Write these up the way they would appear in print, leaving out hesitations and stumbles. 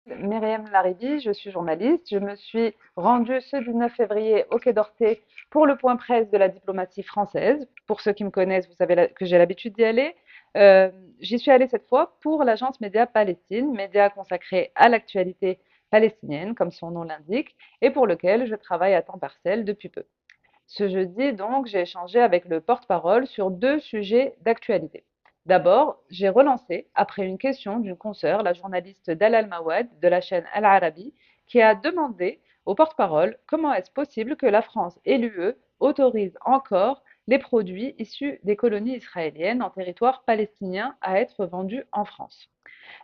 Myriam Laribi, je suis journaliste. Je me suis rendue ce 19 février au Quai d'Orsay pour le point presse de la diplomatie française. Pour ceux qui me connaissent, vous savez que j'ai l'habitude d'y aller. Euh, J'y suis allée cette fois pour l'agence Média Palestine, média consacré à l'actualité palestinienne, comme son nom l'indique, et pour lequel je travaille à temps partiel depuis peu. Ce jeudi, donc, j'ai échangé avec le porte-parole sur deux sujets d'actualité. D'abord, j'ai relancé, après une question d'une consoeur, la journaliste Dalal Mawad de la chaîne Al Arabi, qui a demandé au porte-parole comment est-ce possible que la France et l'UE autorisent encore les produits issus des colonies israéliennes en territoire palestinien à être vendus en France.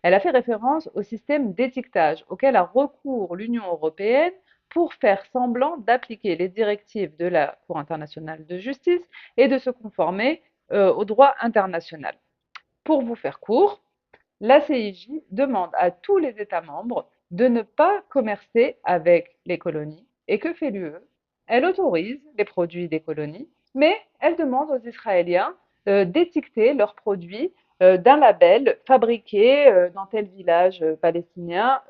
Elle a fait référence au système d'étiquetage auquel a recours l'Union européenne pour faire semblant d'appliquer les directives de la Cour internationale de justice et de se conformer au droit international. Pour vous faire court, la CIJ demande à tous les États membres de ne pas commercer avec les colonies. Et que fait l'UE? Elle autorise les produits des colonies, mais elle demande aux Israéliens d'étiqueter leurs produits d'un label fabriqué dans tel village palestinien,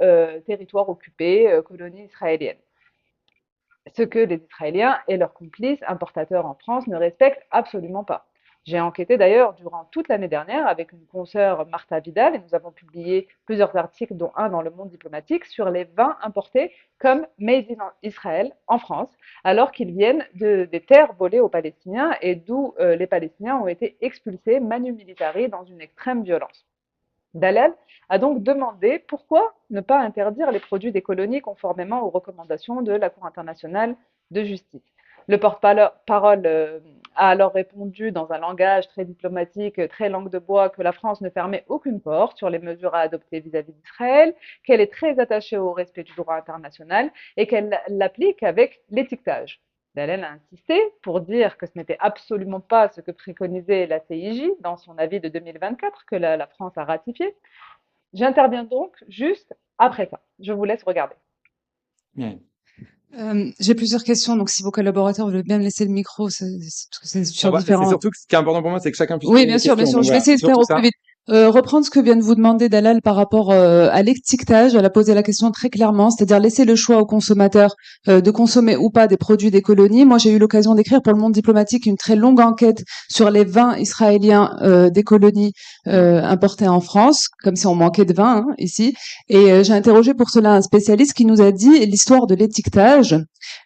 territoire occupé, colonie israélienne. Ce que les Israéliens et leurs complices importateurs en France ne respectent absolument pas. J'ai enquêté d'ailleurs durant toute l'année dernière avec une consoeur Martha Vidal et nous avons publié plusieurs articles, dont un dans le Monde diplomatique, sur les vins importés comme Made in Israël en France, alors qu'ils viennent des terres volées aux Palestiniens et d'où les Palestiniens ont été expulsés manu militari dans une extrême violence. Dalal a donc demandé pourquoi ne pas interdire les produits des colonies conformément aux recommandations de la Cour internationale de justice. Le porte-parole a alors répondu dans un langage très diplomatique, très langue de bois, que la France ne fermait aucune porte sur les mesures à adopter vis-à-vis d'Israël, qu'elle est très attachée au respect du droit international et qu'elle l'applique avec l'étiquetage. Dalal a insisté pour dire que ce n'était absolument pas ce que préconisait la CIJ dans son avis de 2024 que la France a ratifié. J'interviens donc juste après ça. Je vous laisse regarder. Bien. J'ai plusieurs questions, donc si vos collaborateurs veulent bien me laisser le micro, c'est sur C'est différents. surtout que ce qui est important pour moi, c'est que chacun puisse Oui, poser bien des sûr, bien questions. sûr. Donc Je vais voilà, essayer c'est de faire surtout au plus ça. vite. Reprendre ce que vient de vous demander Dalal par rapport à l'étiquetage. Elle a posé la question très clairement, c'est-à-dire laisser le choix aux consommateurs de consommer ou pas des produits des colonies. Moi, j'ai eu l'occasion d'écrire pour le Monde diplomatique une très longue enquête sur les vins israéliens des colonies importés en France, comme si on manquait de vin hein, ici. Et j'ai interrogé pour cela un spécialiste qui nous a dit l'histoire de l'étiquetage.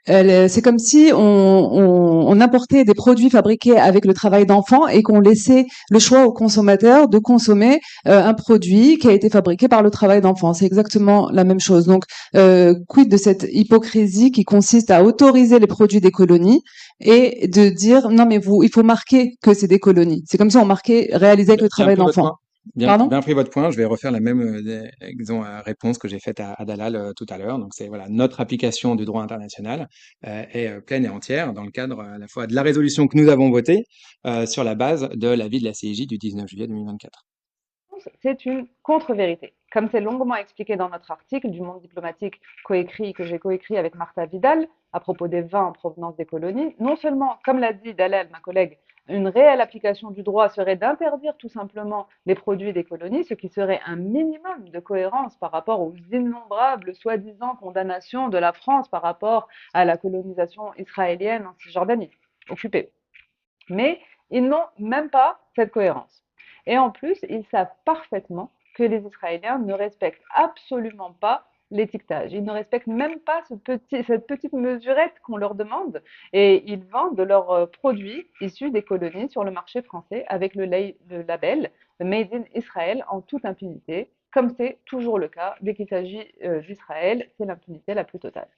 C'est comme si on importait des produits fabriqués avec le travail d'enfant et qu'on laissait le choix aux consommateurs de consommer un produit qui a été fabriqué par le travail d'enfant. C'est exactement la même chose. Donc, quid de cette hypocrisie qui consiste à autoriser les produits des colonies et de dire non mais il faut marquer que c'est des colonies. C'est comme si on marquait réaliser avec le Bien travail pris votre d'enfant. point. Bien, Pardon? bien pris votre point. Je vais refaire la même disons, réponse que j'ai faite à Dalal tout à l'heure. Donc c'est voilà, notre application du droit international est pleine et entière dans le cadre à la fois de la résolution que nous avons votée sur la base de l'avis de la CIJ du 19 juillet 2024. C'est une contre-vérité. Comme c'est longuement expliqué dans notre article du Monde diplomatique que j'ai coécrit avec Martha Vidal à propos des vins en provenance des colonies, non seulement, comme l'a dit Dalal, ma collègue, une réelle application du droit serait d'interdire tout simplement les produits des colonies, ce qui serait un minimum de cohérence par rapport aux innombrables soi-disant condamnations de la France par rapport à la colonisation israélienne en Cisjordanie occupée. Mais ils n'ont même pas cette cohérence. Et en plus, ils savent parfaitement que les Israéliens ne respectent absolument pas l'étiquetage. Ils ne respectent même pas cette petite mesurette qu'on leur demande et ils vendent leurs produits issus des colonies sur le marché français avec le label Made in Israel en toute impunité, comme c'est toujours le cas dès qu'il s'agit d'Israël, c'est l'impunité la plus totale.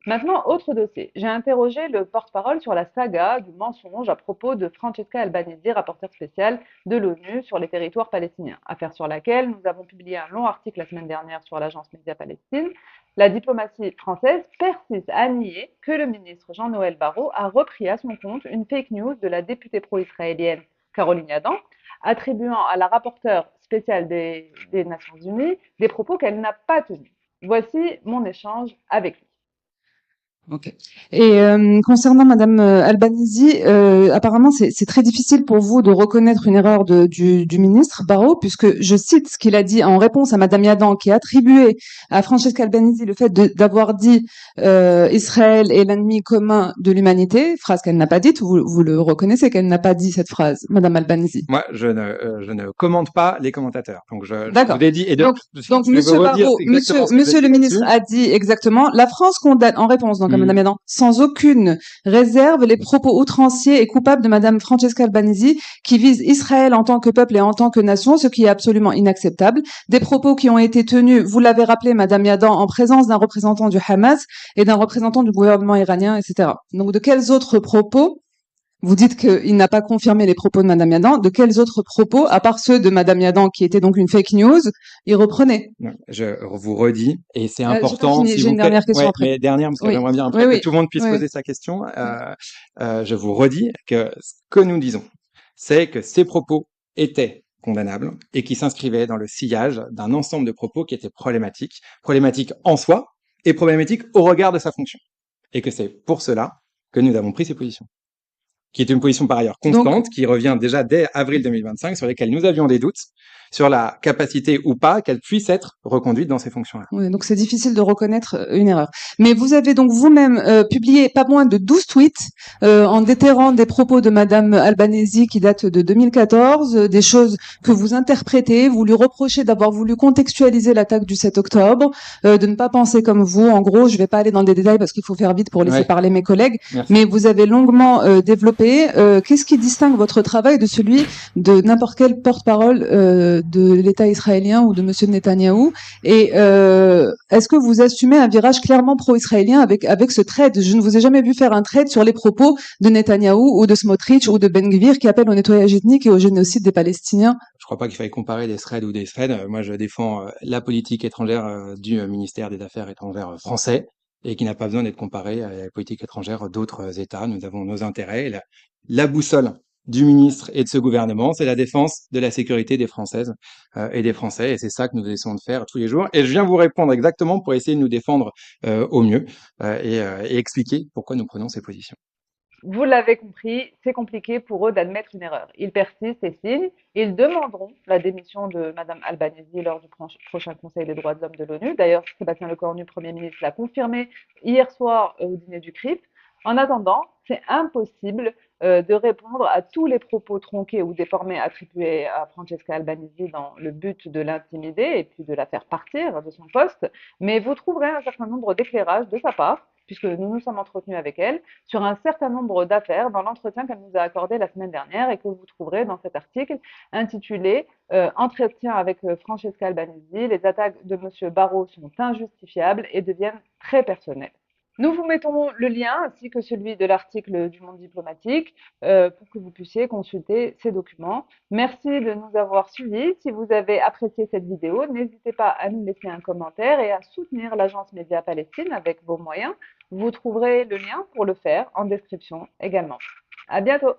Maintenant, autre dossier. J'ai interrogé le porte-parole sur la saga du mensonge à propos de Francesca Albanese, rapporteure spéciale de l'ONU sur les territoires palestiniens, affaire sur laquelle nous avons publié un long article la semaine dernière sur l'agence Média Palestine. La diplomatie française persiste à nier que le ministre Jean-Noël Barrot a repris à son compte une fake news de la députée pro-israélienne Caroline Yadan, attribuant à la rapporteure spéciale des Nations Unies des propos qu'elle n'a pas tenus. Voici mon échange avec lui. Ok. Et concernant Madame Albanese, apparemment c'est très difficile pour vous de reconnaître une erreur du ministre Barrot, puisque je cite ce qu'il a dit en réponse à Madame Yadan, qui a attribué à Francesca Albanese le fait d'avoir dit Israël est l'ennemi commun de l'humanité, phrase qu'elle n'a pas dite. Vous le reconnaissez qu'elle n'a pas dit cette phrase, Madame Albanese. Moi, je ne commente pas les commentateurs. Donc, je vous D'accord. ai dit, et Donc, je vais vous Monsieur redire Barrot, exactement ce que j'ai Monsieur dit le ministre là-dessus. a dit exactement, la France condamne, en réponse donc à Hmm. Madame Yadan, sans aucune réserve les propos outranciers et coupables de Madame Francesca Albanese qui visent Israël en tant que peuple et en tant que nation, ce qui est absolument inacceptable. Des propos qui ont été tenus, vous l'avez rappelé, Madame Yadan, en présence d'un représentant du Hamas et d'un représentant du gouvernement iranien, etc. Donc, de quels autres propos vous dites qu'il n'a pas confirmé les propos de Madame Yadan. De quels autres propos, à part ceux de Madame Yadan, qui étaient donc une fake news, il reprenait? Non, je vous redis, et c'est J'ai pas important, fini, s'il j'ai vous une plaît. dernière question Ouais, après. mais dernière, parce que Oui, j'aimerais bien oui, après que oui, tout le monde puisse oui, poser sa question. oui. Je vous redis que ce que nous disons, c'est que ces propos étaient condamnables et qui s'inscrivaient dans le sillage d'un ensemble de propos qui étaient problématiques en soi et problématiques au regard de sa fonction. Et que c'est pour cela que nous avons pris ces positions, qui est une position par ailleurs Donc, constante, qui revient déjà dès avril 2025, sur lesquelles nous avions des doutes sur la capacité ou pas qu'elle puisse être reconduite dans ces fonctions-là. ouais, donc c'est difficile de reconnaître une erreur. Mais vous avez donc vous-même publié pas moins de 12 tweets en déterrant des propos de Madame Albanese qui datent de 2014, des choses que vous interprétez, vous lui reprochez d'avoir voulu contextualiser l'attaque du 7 octobre, de ne pas penser comme vous. En gros, je ne vais pas aller dans des détails parce qu'il faut faire vite pour laisser Ouais, parler mes collègues, merci. mais vous avez longuement développé. Qu'est-ce qui distingue votre travail de celui de n'importe quel porte-parole de l'État israélien ou de Monsieur Netanyahou? Et est-ce que vous assumez un virage clairement pro-israélien avec ce trade? Je ne vous ai jamais vu faire un trade sur les propos de Netanyahou ou de Smotrich ou de Ben Gvir qui appellent au nettoyage ethnique et au génocide des Palestiniens. Je crois pas qu'il faille comparer des threads ou des threads. Moi, je défends la politique étrangère du ministère des Affaires étrangères français et qui n'a pas besoin d'être comparée à la politique étrangère d'autres États. Nous avons nos intérêts. Et la boussole du ministre et de ce gouvernement, c'est la défense de la sécurité des Françaises et des Français. Et c'est ça que nous essayons de faire tous les jours. Et je viens vous répondre exactement pour essayer de nous défendre au mieux et expliquer pourquoi nous prenons ces positions. Vous l'avez compris, c'est compliqué pour eux d'admettre une erreur. Ils persistent et signent. Ils demanderont la démission de Madame Albanese lors du prochain Conseil des droits de l'homme de l'ONU. D'ailleurs, Sébastien Lecornu, Premier ministre, l'a confirmé hier soir au dîner du CRIP. En attendant, c'est impossible de répondre à tous les propos tronqués ou déformés attribués à Francesca Albanese dans le but de l'intimider et puis de la faire partir de son poste. Mais vous trouverez un certain nombre d'éclairages de sa part, puisque nous nous sommes entretenus avec elle, sur un certain nombre d'affaires dans l'entretien qu'elle nous a accordé la semaine dernière et que vous trouverez dans cet article intitulé Entretien avec Francesca Albanese, les attaques de M. Barrot sont injustifiables et deviennent très personnelles. Nous vous mettons le lien ainsi que celui de l'article du Monde diplomatique pour que vous puissiez consulter ces documents. Merci de nous avoir suivis. Si vous avez apprécié cette vidéo, n'hésitez pas à nous laisser un commentaire et à soutenir l'agence Média Palestine avec vos moyens. Vous trouverez le lien pour le faire en description également. À bientôt!